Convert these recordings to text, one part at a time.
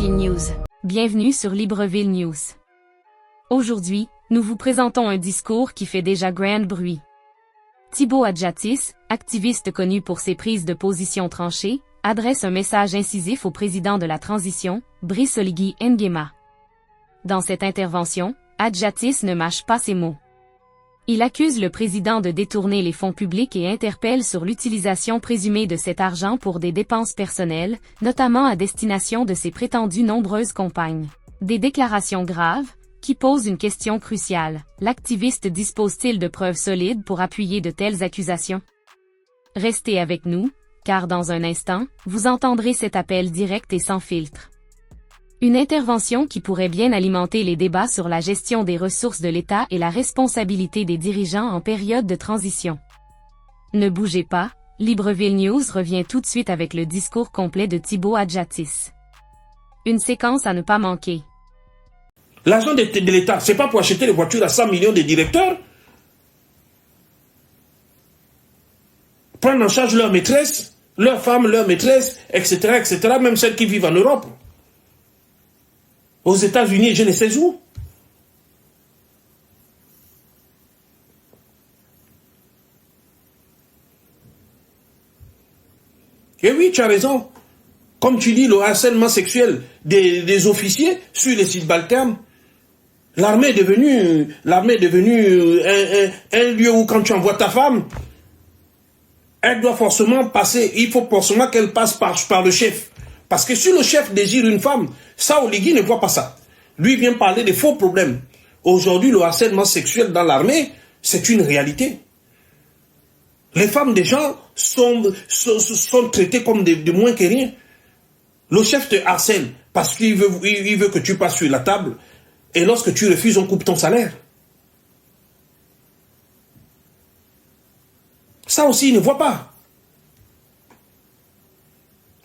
Libreville News. Bienvenue sur Libreville News. Aujourd'hui, nous vous présentons un discours qui fait déjà grand bruit. Thibaut Adjatis, activiste connu pour ses prises de position tranchées, adresse un message incisif au président de la transition, Brice Oligui Nguema. Dans cette intervention, Adjatis ne mâche pas ses mots. Il accuse le président de détourner les fonds publics et interpelle sur l'utilisation présumée de cet argent pour des dépenses personnelles, notamment à destination de ses prétendues nombreuses compagnes. Des déclarations graves, qui posent une question cruciale. L'activiste dispose-t-il de preuves solides pour appuyer de telles accusations? Restez avec nous, car dans un instant, vous entendrez cet appel direct et sans filtre. Une intervention qui pourrait bien alimenter les débats sur la gestion des ressources de l'État et la responsabilité des dirigeants en période de transition. Ne bougez pas, Libreville News revient tout de suite avec le discours complet de Thibaut Adjatis. Une séquence à ne pas manquer. L'argent de l'État, c'est pas pour acheter les voitures à 100 millions de directeurs, prendre en charge leurs maîtresses, leurs femmes, leurs maîtresses, etc., même celles qui vivent en Europe. Aux États-Unis, je ne sais où. Et oui, tu as raison. Comme tu dis, le harcèlement sexuel des officiers sur les sites balternes, l'armée est devenue un lieu où quand tu envoies ta femme, elle doit forcément passer, il faut forcément qu'elle passe par le chef. Parce que si le chef désire une femme, ça, Oligui ne voit pas ça. Lui vient parler des faux problèmes. Aujourd'hui, le harcèlement sexuel dans l'armée, c'est une réalité. Les femmes des gens sont traitées comme de moins que rien. Le chef te harcèle parce qu'il veut que tu passes sur la table et lorsque tu refuses, on coupe ton salaire. Ça aussi, il ne voit pas.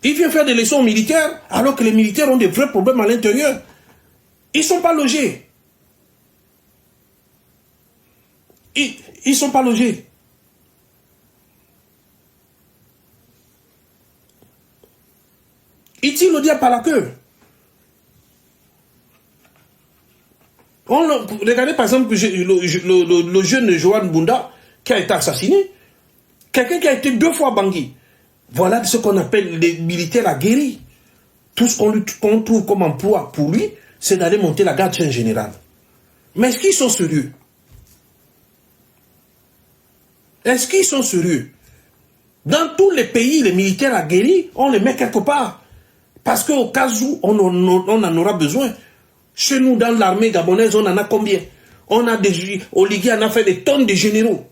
Il vient faire des leçons aux militaires, alors que les militaires ont des vrais problèmes à l'intérieur. Ils ne sont pas logés. Ils ne sont pas logés. Ils tirent le diable par la queue. Regardez par exemple le jeune Johan Bunda qui a été assassiné. Quelqu'un qui a été 2 fois Bangui. Voilà ce qu'on appelle les militaires aguerris. Tout ce qu'on trouve comme emploi pour lui, c'est d'aller monter la garde générale. Mais est-ce qu'ils sont sérieux? Est-ce qu'ils sont sérieux? Dans tous les pays, les militaires aguerris, on les met quelque part. Parce qu'au cas où on en aura besoin. Chez nous, dans l'armée gabonaise, on en a combien? Oligui en a fait des tonnes de généraux.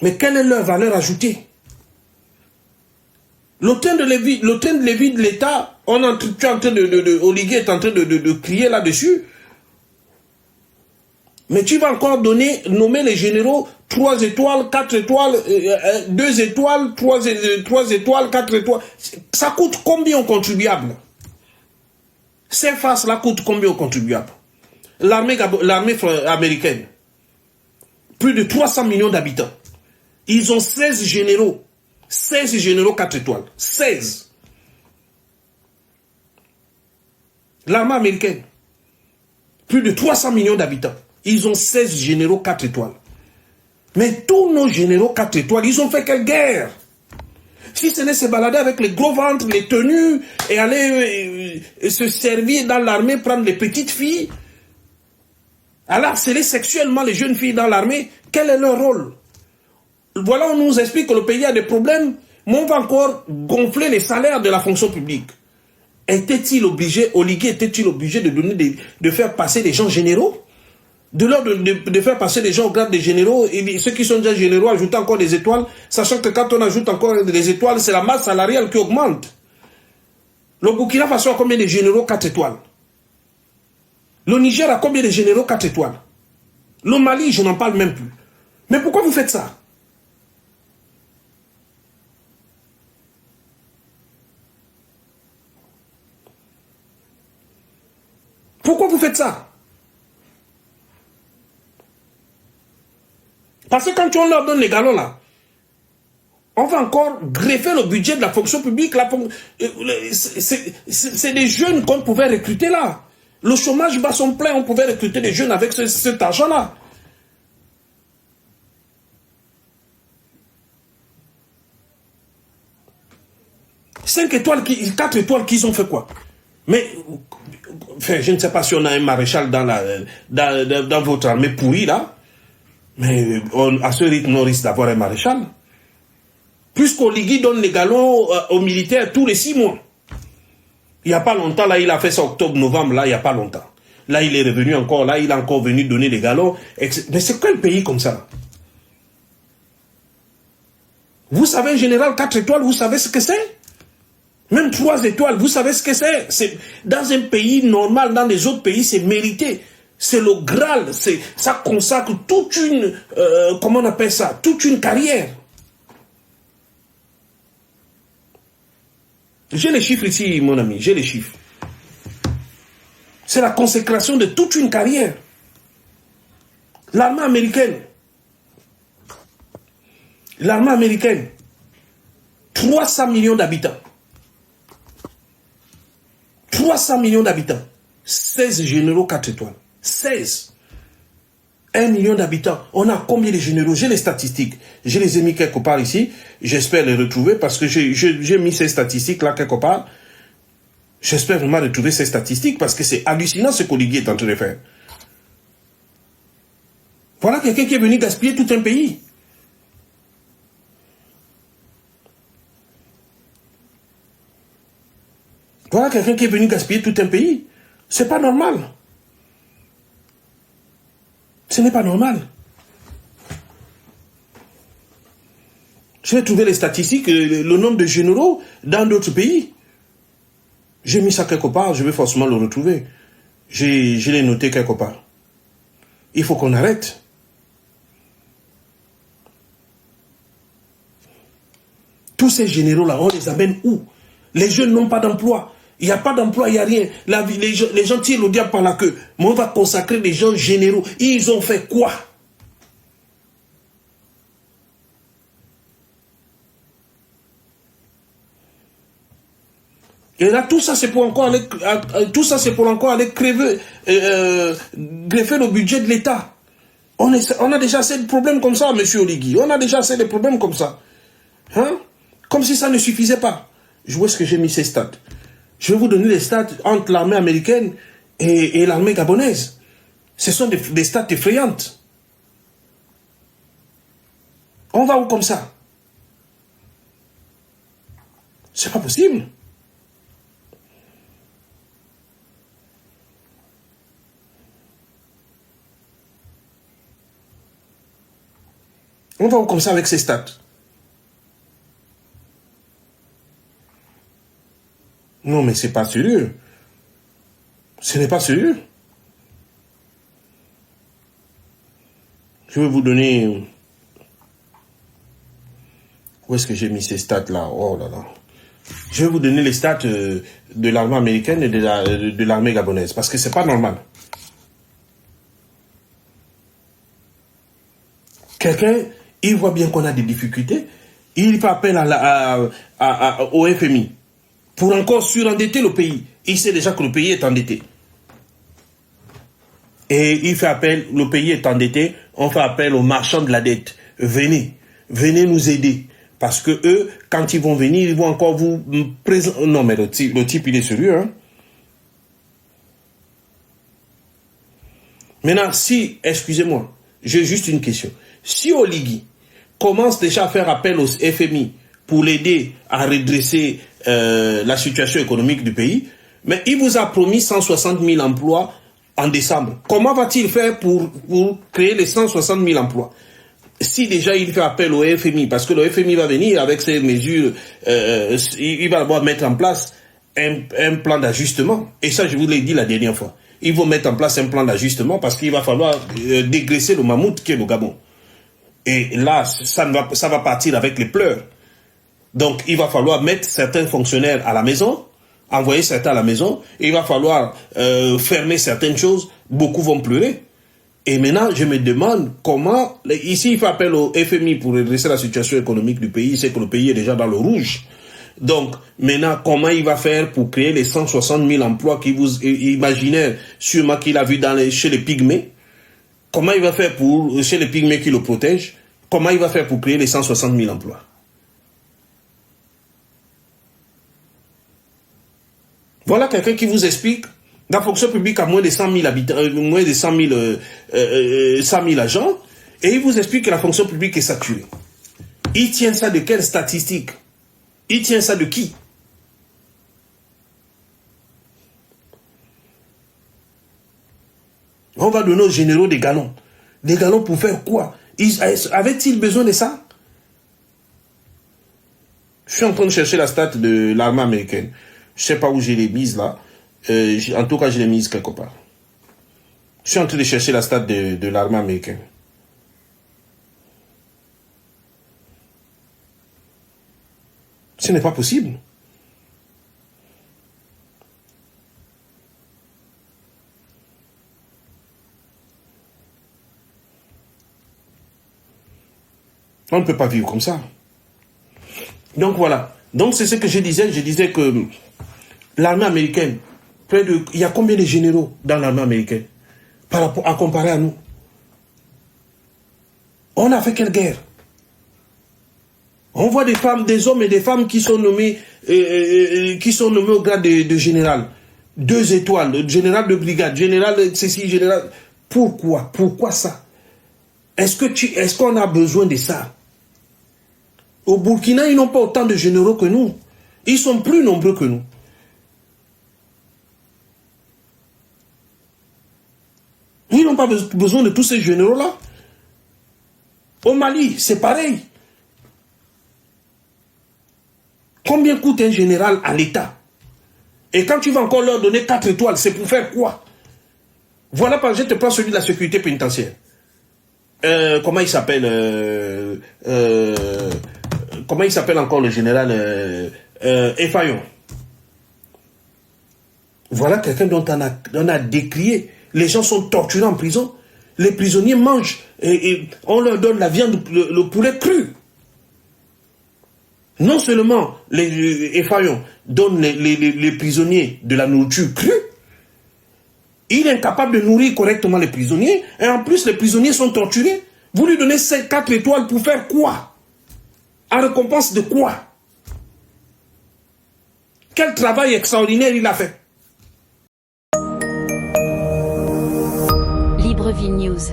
Mais quelle est leur valeur ajoutée? Le train de Lévis de l'État, Oligui est en train de crier là-dessus. Mais tu vas encore nommer les généraux 3 étoiles, 4 étoiles, 2 étoiles, 3 étoiles, 4 étoiles. Ça coûte combien aux contribuables? Ces faces-là coûtent combien aux contribuables? L'armée américaine, plus de 300 millions d'habitants. Ils ont 16 généraux. 16 généraux 4 étoiles. 16. L'armée américaine, plus de 300 millions d'habitants. Ils ont 16 généraux 4 étoiles. Mais tous nos généraux 4 étoiles, ils ont fait quelle guerre? Si ce n'est se balader avec les gros ventres, les tenues, et aller se servir dans l'armée, prendre les petites filles, alors harceler sexuellement les jeunes filles dans l'armée, quel est leur rôle? Voilà, on nous explique que le pays a des problèmes, mais on va encore gonfler les salaires de la fonction publique. Était-il obligé, Oligui était-il obligé de faire passer des gens généraux? De faire passer des gens au grade des généraux, et ceux qui sont déjà généraux ajoutent encore des étoiles, sachant que quand on ajoute encore des étoiles, c'est la masse salariale qui augmente. Le Burkina Faso a combien de généraux 4 étoiles? Le Niger a combien de généraux 4 étoiles? Le Mali, je n'en parle même plus. Mais pourquoi vous faites ça? Pourquoi vous faites ça? Parce que quand on leur donne les galons là, On va encore greffer le budget de la fonction publique. C'est des jeunes qu'on pouvait recruter là. Le chômage bat son plein, on pouvait recruter des jeunes avec cet argent-là. Cinq étoiles, 4 étoiles, qu'ils ont fait quoi? Mais, enfin, je ne sais pas si on a un maréchal dans votre armée pourrie là, mais à ce rythme, on risque d'avoir un maréchal. Puisqu'Oligui donne les galons aux militaires tous les 6 mois. Il n'y a pas longtemps, là, il a fait ça octobre-novembre, là, il n'y a pas longtemps. Là, il est revenu encore, là, il est encore venu donner les galons. Mais c'est quel pays comme ça? Vous savez, général 4 étoiles, vous savez ce que c'est? Même 3 étoiles, vous savez ce que c'est? Dans un pays normal, dans les autres pays, c'est mérité. C'est le Graal. Ça consacre toute une... comment on appelle ça? Toute une carrière. J'ai les chiffres ici, mon ami. J'ai les chiffres. C'est la consécration de toute une carrière. L'armée américaine. 300 millions d'habitants. 300 millions d'habitants. 16 généraux 4 étoiles. 16. 1 million d'habitants. On a combien de généraux? J'ai les statistiques. Je les ai mis quelque part ici. J'espère les retrouver parce que j'ai mis ces statistiques-là quelque part. J'espère vraiment retrouver ces statistiques parce que c'est hallucinant ce qu'Oligui est en train de faire. Voilà quelqu'un qui est venu gaspiller tout un pays. Voilà quelqu'un qui est venu gaspiller tout un pays. C'est pas normal. Ce n'est pas normal. Je vais trouver les statistiques, le nombre de généraux dans d'autres pays. J'ai mis ça quelque part, je vais forcément le retrouver. Je l'ai noté quelque part. Il faut qu'on arrête. Tous ces généraux-là, on les amène où? Les jeunes n'ont pas d'emploi. Il n'y a pas d'emploi, il n'y a rien. Les gens tirent le diable par la queue. Mais on va consacrer des gens généraux. Ils ont fait quoi? Et là, tout ça, c'est pour encore aller, greffer le budget de l'État. On a déjà assez de problèmes comme ça, monsieur Oligui. On a déjà assez de problèmes comme ça. Hein? Comme si ça ne suffisait pas. Où est-ce que j'ai mis ces stats? Je vais vous donner les stats entre l'armée américaine et l'armée gabonaise. Ce sont des stats effrayantes. On va où comme ça? C'est pas possible. On va où comme ça avec ces stats? Non, mais c'est pas sérieux. Ce n'est pas sérieux. Je vais vous donner... Où est-ce que j'ai mis ces stats-là? Oh là là. Je vais vous donner les stats de l'armée américaine et de l'armée gabonaise. Parce que c'est pas normal. Quelqu'un, il voit bien qu'on a des difficultés. Il fait appel au FMI. Pour encore surendetter le pays. Il sait déjà que le pays est endetté. Et il fait appel, le pays est endetté, on fait appel aux marchands de la dette. Venez nous aider. Parce que eux, quand ils vont venir, ils vont encore vous présenter... Non, mais le type, il est sérieux. Hein? Maintenant, si, excusez-moi, j'ai juste une question. Si Oligui commence déjà à faire appel au FMI pour l'aider à redresser la situation économique du pays, mais il vous a promis 160 000 emplois en décembre. Comment va-t-il faire pour créer les 160 000 emplois? Si déjà il fait appel au FMI, parce que le FMI va venir avec ses mesures, il va d'abord mettre en place un plan d'ajustement. Et ça, je vous l'ai dit la dernière fois. Ils vont mettre en place un plan d'ajustement parce qu'il va falloir dégraisser le mammouth qui est le Gabon. Et là, ça va partir avec les pleurs. Donc, il va falloir mettre certains fonctionnaires à la maison, envoyer certains à la maison, et il va falloir fermer certaines choses. Beaucoup vont pleurer. Et maintenant, je me demande comment, ici il fait appel au FMI pour redresser la situation économique du pays, c'est que le pays est déjà dans le rouge. Donc, maintenant, comment il va faire pour créer les 160 000 emplois qui vous imaginez, sûrement qu'il a vu chez les pygmées? Comment il va faire pour, chez les pygmées qui le protègent, comment il va faire pour créer les 160 000 emplois? Voilà quelqu'un qui vous explique. La fonction publique a moins de 100 000 habitants, moins de 100 000 agents, et il vous explique que la fonction publique est saturée. Il tient ça de quelle statistique? Il tient ça de qui? On va donner aux généraux des galons. Des galons pour faire quoi? Avaient-ils besoin de ça? Je suis en train de chercher la stat de l'armée américaine. Je ne sais pas où j'ai les mises là. En tout cas, je l'ai mise quelque part. Je suis en train de chercher la stat de l'armée américaine. Ce n'est pas possible. On ne peut pas vivre comme ça. Donc voilà. Donc c'est ce que je disais. Je disais que l'armée américaine, il y a combien de généraux dans l'armée américaine par rapport à comparer à nous? On a fait quelle guerre? On voit des femmes, des hommes et des femmes qui sont nommés, au grade de général. 2 étoiles, général de brigade, général ceci, général. Pourquoi? Pourquoi ça? Est-ce qu'on a besoin de ça? Au Burkina, ils n'ont pas autant de généraux que nous. Ils sont plus nombreux que nous. Ils n'ont pas besoin de tous ces généraux-là. Au Mali, c'est pareil. Combien coûte un général à l'État? Et quand tu vas encore leur donner 4 étoiles, c'est pour faire quoi? Voilà, je te prends celui de la sécurité pénitentiaire. Comment il s'appelle comment il s'appelle encore le général Effayon? Voilà quelqu'un dont on a décrié. Les gens sont torturés en prison. Les prisonniers mangent et on leur donne la viande, le poulet cru. Non seulement les Effayon donnent les prisonniers de la nourriture crue, il est incapable de nourrir correctement les prisonniers, et en plus les prisonniers sont torturés. Vous lui donnez 4 étoiles pour faire quoi? En récompense de quoi? Quel travail extraordinaire il a fait? Libreville News.